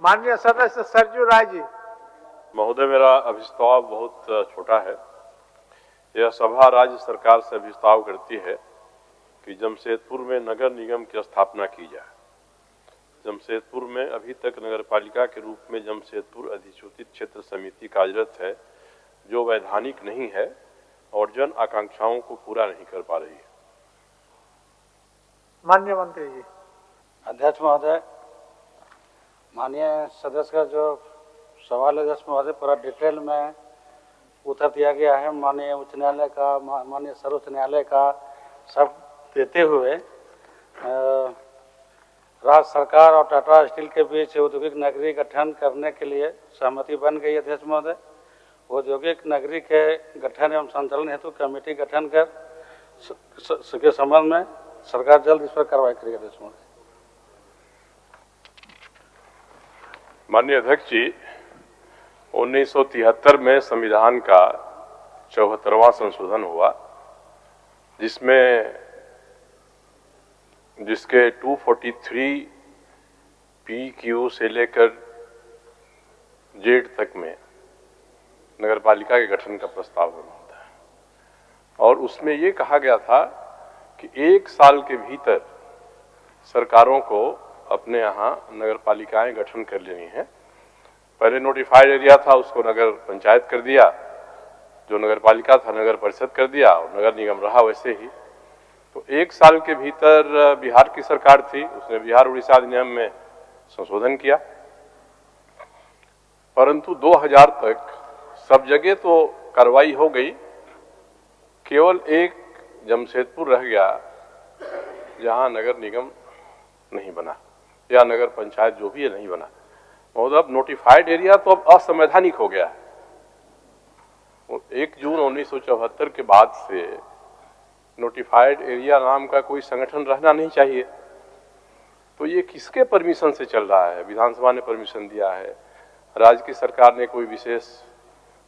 माननीय सदस्य सरजू राय जी। महोदय, मेरा अभिस्ताव बहुत छोटा है। यह सभा राज्य सरकार से अभिस्ताव करती है कि जमशेदपुर में नगर निगम की स्थापना की जाए। जमशेदपुर में अभी तक नगर पालिका के रूप में जमशेदपुर अधिसूचित क्षेत्र समिति कार्यरत है, जो वैधानिक नहीं है और जन आकांक्षाओं को पूरा नहीं कर पा रही है। माननीय मंत्री जी। अध्यक्ष महोदय, माननीय सदस्य का जो सवाल है अध्यक्ष महोदय पूरा डिटेल में उत्तर दिया गया है। माननीय उच्च न्यायालय का, माननीय सर्वोच्च न्यायालय का सब देते हुए राज्य सरकार और टाटा स्टील के बीच औद्योगिक नगरी गठन करने के लिए सहमति बन गई। अध्यक्ष महोदय, औद्योगिक नगरी के गठन एवं संचालन हेतु कमेटी गठन कर के संबंध में सरकार जल्द इस पर कार्रवाई करेगी। अध्यक्ष महोदय। माननीय अध्यक्ष जी, 1973 में संविधान का 74वां संशोधन हुआ, जिसके 243 PQ से लेकर जेड तक में नगर पालिका के गठन का प्रस्ताव होता है और उसमें ये कहा गया था कि 1 साल के भीतर सरकारों को अपने यहाँ नगर पालिकाएं गठन कर लेनी है। पहले नोटिफाइड एरिया था, उसको नगर पंचायत कर दिया, जो नगर पालिका था नगर परिषद कर दिया और नगर निगम रहा वैसे ही। तो 1 साल के भीतर बिहार की सरकार थी, उसने बिहार उड़ीसा अधिनियम में संशोधन किया, परंतु 2000 तक सब जगह तो कार्रवाई हो गई, केवल एक जमशेदपुर रह गया जहां नगर निगम नहीं बना या नगर पंचायत जो भी है नहीं बना। महोदय, अब नोटिफाइड एरिया तो अब असंवैधानिक हो गया है। 1 जून 1974 के बाद से नोटिफाइड एरिया नाम का कोई संगठन रहना नहीं चाहिए। तो ये किसके परमिशन से चल रहा है? विधानसभा ने परमिशन दिया है, राज्य की सरकार ने कोई विशेष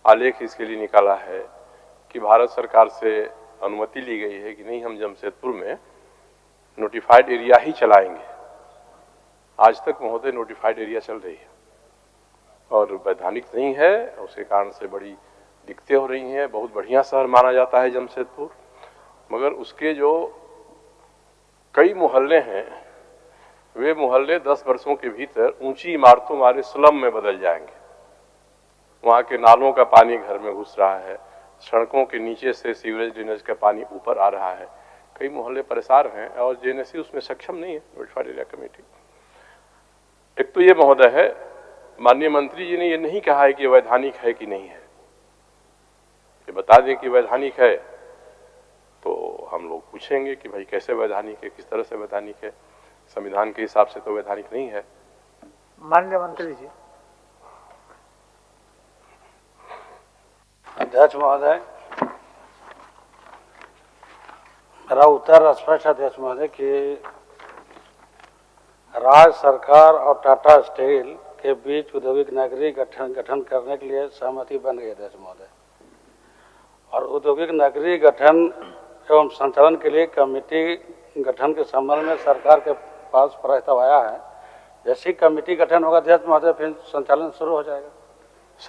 आलेख इसके लिए निकाला है कि भारत सरकार से अनुमति ली गई है कि नहीं, हम जमशेदपुर में नोटिफाइड एरिया ही चलाएंगे। आज तक महोदय नोटिफाइड एरिया चल रही है और वैधानिक नहीं है, उसके कारण से बड़ी दिक्कतें हो रही हैं। बहुत बढ़िया शहर माना जाता है जमशेदपुर, मगर उसके जो कई मोहल्ले हैं, वे मोहल्ले 10 वर्षों के भीतर ऊंची इमारतों वाले स्लम में बदल जाएंगे। वहाँ के नालों का पानी घर में घुस रहा है, सड़कों के नीचे से सीवरेज ड्रेनेज का पानी ऊपर आ रहा है। कई मोहल्ले परेशान हैं और जेएनएससी उसमें सक्षम नहीं है, नोटिफाइड एरिया कमेटी। एक तो ये महोदय है, माननीय मंत्री जी ने ये नहीं कहा है कि वैधानिक है कि नहीं है। ये बता दें कि वैधानिक है तो हम लोग पूछेंगे कि भाई कैसे वैधानिक है, किस तरह से वैधानिक है। संविधान के हिसाब से तो वैधानिक नहीं है। माननीय मंत्री जी। अध्यक्ष महोदय, मेरा उत्तर स्पष्ट है अध्यक्ष महोदय कि राज्य सरकार और टाटा स्टील के बीच औद्योगिक नगरी गठन करने के लिए सहमति बन गई अध्यक्ष महोदय, और औद्योगिक नगरी गठन एवं संचालन के लिए कमेटी गठन के संबंध में सरकार के पास प्रस्ताव आया है। जैसी कमेटी गठन होगा अध्यक्ष महोदय फिर संचालन शुरू हो जाएगा।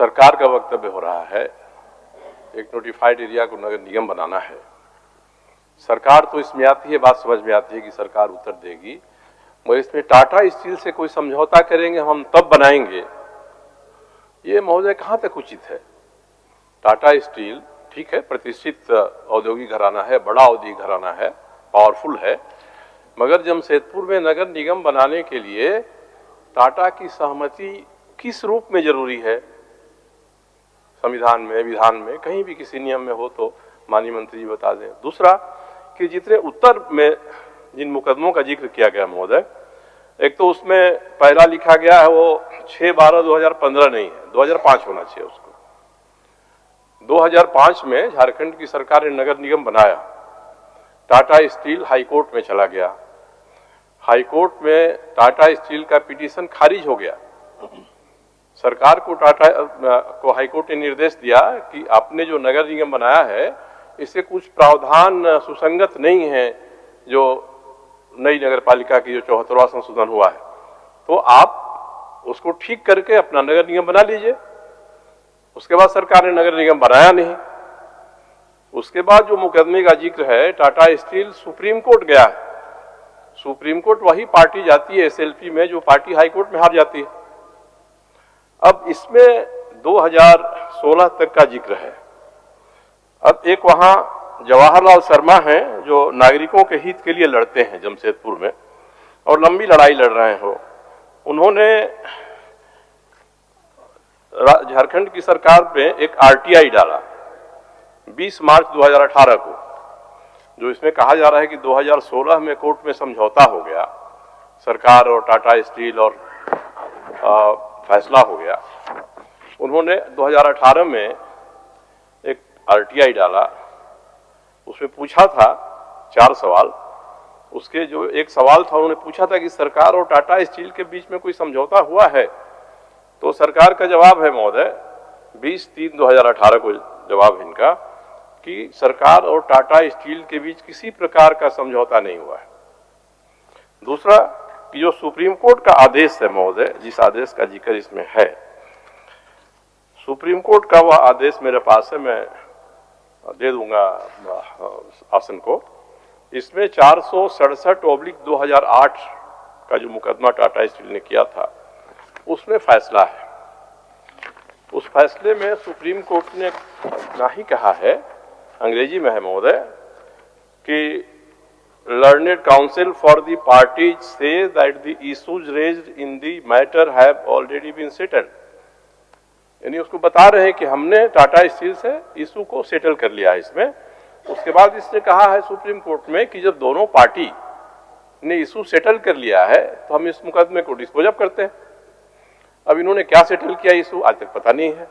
सरकार का वक्तव्य हो रहा है एक नोटिफाइड एरिया को नगर निगम बनाना है। सरकार तो इसमें आती है, बात समझ में आती है कि सरकार उत्तर देगी, मगर इसमें टाटा स्टील से कोई समझौता करेंगे हम तब बनाएंगे, ये महोदय कहाँ तक उचित है? टाटा स्टील ठीक है, प्रतिष्ठित औद्योगिक घराना है, बड़ा औद्योगिक घराना है, पावरफुल है, मगर जमशेदपुर में नगर निगम बनाने के लिए टाटा की सहमति किस रूप में जरूरी है? संविधान में, विधान में, कहीं भी किसी नियम में हो तो माननीय मंत्री जी बता दें। दूसरा कि जितने उत्तर में जिन मुकदमों का जिक्र किया गया महोदय, एक तो उसमें पहला लिखा गया है वो 6/12/2015 नहीं है, 2005 होना चाहिए उसको। 2005 में झारखंड की सरकार ने नगर निगम बनाया, टाटा स्टील हाईकोर्ट में चला गया, हाईकोर्ट में टाटा स्टील का पिटीशन खारिज हो गया। सरकार को हाईकोर्ट ने निर्देश दिया कि आपने जो नगर निगम बनाया है इससे कुछ प्रावधान सुसंगत नहीं है जो नई नगर पालिका की जो 74वां संशोधन हुआ है, तो आप उसको ठीक करके अपना नगर निगम बना लीजिए। उसके बाद सरकार ने नगर निगम बनाया नहीं। उसके बाद जो मुकदमे का जिक्र है, टाटा स्टील सुप्रीम कोर्ट गया है। सुप्रीम कोर्ट वही पार्टी जाती है एसएलपी में जो पार्टी हाई कोर्ट में हार जाती है। अब इसमें 2016 तक का जिक्र है। अब एक वहां जवाहरलाल शर्मा हैं जो नागरिकों के हित के लिए लड़ते हैं जमशेदपुर में और लंबी लड़ाई लड़ रहे हो। उन्होंने झारखंड की सरकार पे एक आरटीआई डाला 20 मार्च 2018 को, जो इसमें कहा जा रहा है कि 2016 में कोर्ट में समझौता हो गया सरकार और टाटा स्टील और फैसला हो गया। उन्होंने 2018 में एक आरटीआई डाला, उसमें पूछा था 4 सवाल। उसके जो एक सवाल था, उन्होंने पूछा था कि सरकार और टाटा स्टील के बीच में कोई समझौता हुआ है। तो सरकार का जवाब है महोदय 20/3/2018 को जवाब है इनका कि सरकार और टाटा स्टील के बीच किसी प्रकार का समझौता नहीं हुआ है। दूसरा कि जो सुप्रीम कोर्ट का आदेश है महोदय, जिस आदेश का जिक्र इसमें है, सुप्रीम कोर्ट का वह आदेश मेरे पास है, मैं दे दूंगा आसन को। इसमें 467/2008 का जो मुकदमा टाटा स्टील ने किया था उसमें फैसला है। उस फैसले में सुप्रीम कोर्ट ने ना ही कहा है, अंग्रेजी में है महोदय, कि learned counsel for the parties से that the issues raised in the matter have already been settled. यानी उसको बता रहे हैं कि हमने टाटा स्टील से इशू को सेटल कर लिया है इसमें। उसके बाद इसने कहा है सुप्रीम कोर्ट में कि जब दोनों पार्टी ने इशू सेटल कर लिया है तो हम इस मुकदमे को डिस्पोज ऑफ करते हैं। अब इन्होंने क्या सेटल किया इशू आज तक पता नहीं है।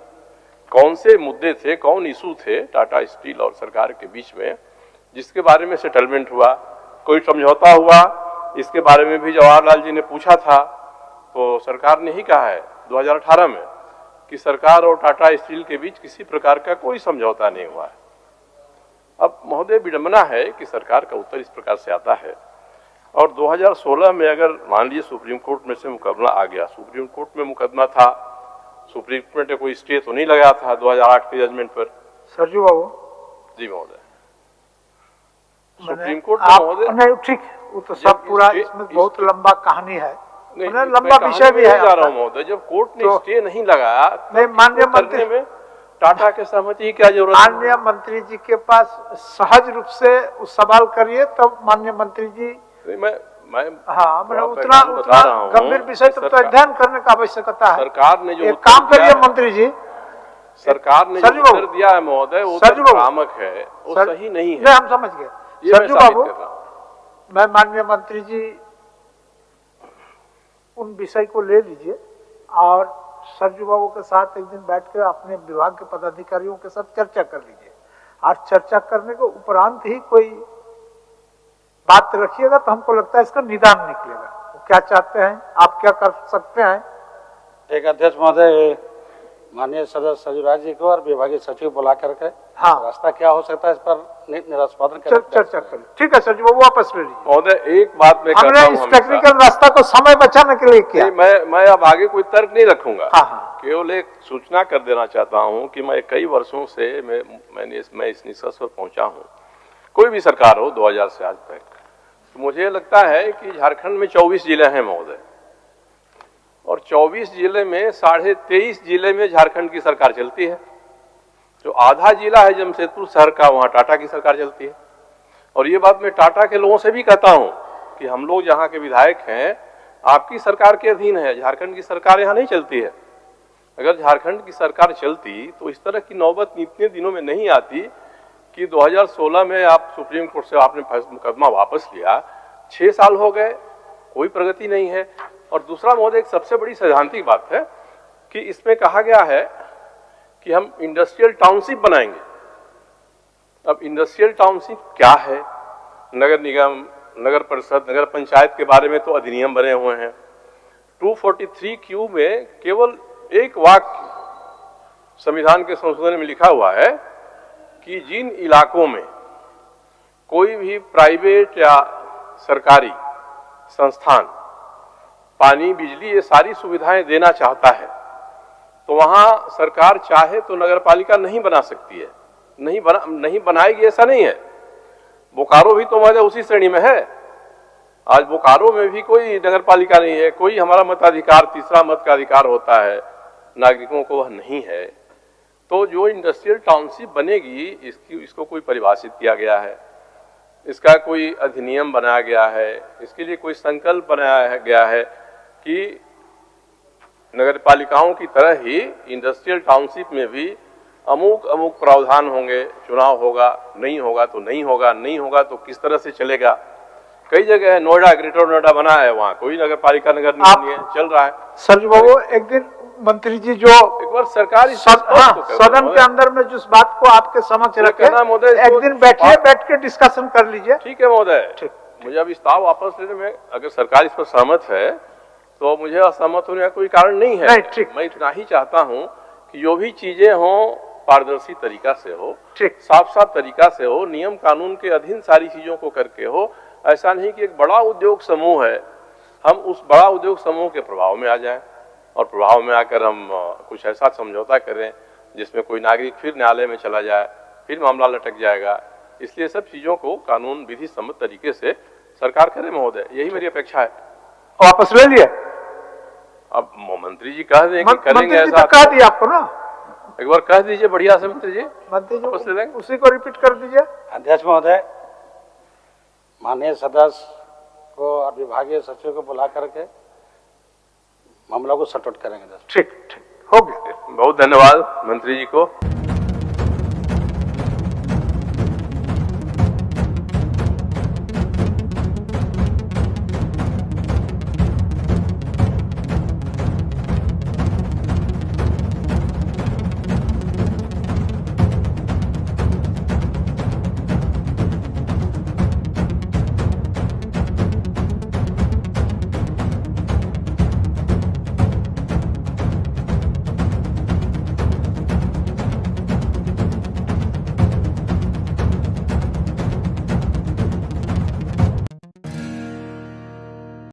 कौन से मुद्दे थे, कौन इशू थे टाटा स्टील और सरकार के बीच में जिसके बारे में सेटलमेंट हुआ, कोई समझौता हुआ, इसके बारे में भी जवाहरलाल जी ने पूछा था। तो सरकार ने ही कहा है 2018 में कि सरकार और टाटा स्टील के बीच किसी प्रकार का कोई समझौता नहीं हुआ है। अब महोदय विडंबना है कि सरकार का उत्तर इस प्रकार से आता है और 2016 में अगर मान लीजिए सुप्रीम कोर्ट में से मुकदमा आ गया, सुप्रीम कोर्ट में मुकदमा था, सुप्रीम कोर्ट ने कोई स्टे तो नहीं लगाया था 2008 के जजमेंट पर। सरजू बाबू जी महोदय, सुप्रीम कोर्ट में महोदय ठीक, वो तो सब पूरा इसमें बहुत लंबा कहानी है, लंबा मैं विषय भी है। जा रहा हूँ महोदय, जब कोर्ट ने तो स्टे नहीं लगाया नहीं, माननीय मंत्री में टाटा के सहमति की क्या जरूरत है? माननीय मंत्री जी के पास सहज रूप से उस सवाल करिए, तब माननीय मंत्री जी मैं हाँ, मैंने उतना गंभीर विषय तो अध्ययन करने का आवश्यकता है। सरकार ने जो एक काम करिए मंत्री जी, सरकार ने जो उत्तर दिया है महोदय वो भ्रामक है, वो सही नहीं है। हम समझ गए सरजू बाबू। मैं माननीय मंत्री जी उन विषय को ले लीजिए और सरजू बाबू के साथ एक दिन बैठ कर अपने विभाग के पदाधिकारियों के साथ चर्चा कर लीजिए और चर्चा करने के उपरांत ही कोई बात रखिएगा तो हमको लगता है इसका निदान निकलेगा। वो क्या चाहते हैं, आप क्या कर सकते हैं। एक अध्यक्ष महोदय माननीय सदस्य सरजू जी को और विभागीय सचिव बुला करके हाँ, रास्ता क्या हो सकता है इस पर निष्पादन चर्चा करें। ठीक है सरजू बाबू, वापस ले लीजिए। महोदय एक बात मैं हमने इस टेक्निकल रास्ता को समय बचाने के लिए किया। मैं अब आगे कोई तर्क नहीं रखूंगा। हाँ। केवल एक सूचना कर देना चाहता हूं कि मैं कई वर्षों से मैं इस निष्कर्ष पर पहुंचा हूं, कोई भी सरकार हो 2000 से आज तक, तो मुझे लगता है कि झारखंड में 24 जिले हैं महोदय, और 24 जिले में 23.5 जिले में झारखंड की सरकार चलती है। जो आधा जिला है जमशेदपुर शहर का, वहां टाटा की सरकार चलती है। और ये बात मैं टाटा के लोगों से भी कहता हूं कि हम लोग जहां के विधायक हैं आपकी सरकार के अधीन है, झारखंड की सरकार यहां नहीं चलती है। अगर झारखंड की सरकार चलती तो इस तरह की नौबत इतने दिनों में नहीं आती कि 2016 में आप सुप्रीम कोर्ट से आपने मुकदमा वापस लिया, 6 साल हो गए, कोई प्रगति नहीं है। और दूसरा महोदय, एक सबसे बड़ी सैद्धांतिक बात है कि इसमें कहा गया है कि हम इंडस्ट्रियल टाउनशिप बनाएंगे। अब इंडस्ट्रियल टाउनशिप क्या है? नगर निगम, नगर परिषद, नगर पंचायत के बारे में तो अधिनियम बने हुए हैं। 243Q में केवल एक वाक्य संविधान के संशोधन में लिखा हुआ है कि जिन इलाकों में कोई भी प्राइवेट या सरकारी संस्थान पानी, बिजली, ये सारी सुविधाएं देना चाहता है, तो वहां सरकार चाहे तो नगर पालिका नहीं बना सकती है, नहीं बनाएगी ऐसा नहीं है। बोकारो भी तो महोदय उसी श्रेणी में है। आज बोकारो में भी कोई नगर पालिका नहीं है, कोई हमारा मताधिकार, तीसरा मत का अधिकार होता है, नागरिकों को वह नहीं है। तो जो इंडस्ट्रियल टाउनशिप बनेगी, इसको कोई परिभाषित किया गया है, इसका कोई अधिनियम बनाया गया है, इसके लिए कोई संकल्प बनाया गया है कि नगर पालिकाओं की तरह ही इंडस्ट्रियल टाउनशिप में भी अमुक अमुक प्रावधान होंगे, चुनाव होगा, नहीं होगा तो नहीं होगा, नहीं होगा तो किस तरह से चलेगा। कई जगह है, नोएडा, ग्रेटर नोएडा बना है, वहाँ कोई नगर पालिका नगर नहीं है, चल रहा है। सरजू बाबू, एक दिन मंत्री जी जो एक बार सरकार सदन के अंदर में जिस बात को आपके समक्ष रखे, एक दिन बैठिए, बैठ के डिस्कशन कर लीजिए। ठीक है महोदय, मुझे अब इस्ताव वापस लेने में, अगर सरकार इस पर सहमत है तो मुझे असहमत होने का कोई कारण नहीं है। मैं इतना ही चाहता हूं कि जो भी चीजें हों पारदर्शी तरीका से हो, साफ तरीका से हो, नियम कानून के अधीन सारी चीजों को करके हो। ऐसा नहीं कि एक बड़ा उद्योग समूह है, हम उस बड़ा उद्योग समूह के प्रभाव में आ जाएं और प्रभाव में आकर हम कुछ ऐसा समझौता करें जिसमें कोई नागरिक फिर न्यायालय में चला जाए, फिर मामला लटक जाएगा। इसलिए सब चीजों को कानून विधि सम्मत तरीके से सरकार करे महोदय, यही मेरी अपेक्षा है। वापस ले लिए? अब मंत्री जी कह दें कि करेंगे ऐसा, तो कह दिया आपको ना, एक बार कह दीजिए बढ़िया से मंत्री जी, वापस ले लेंगे, उसी को रिपीट कर दीजिए। अध्यक्ष महोदय, माननीय सदस्य को और विभागीय सचिव को बुला करके मामला को सॉर्ट आउट करेंगे। ठीक, हो गया। बहुत धन्यवाद मंत्री जी को।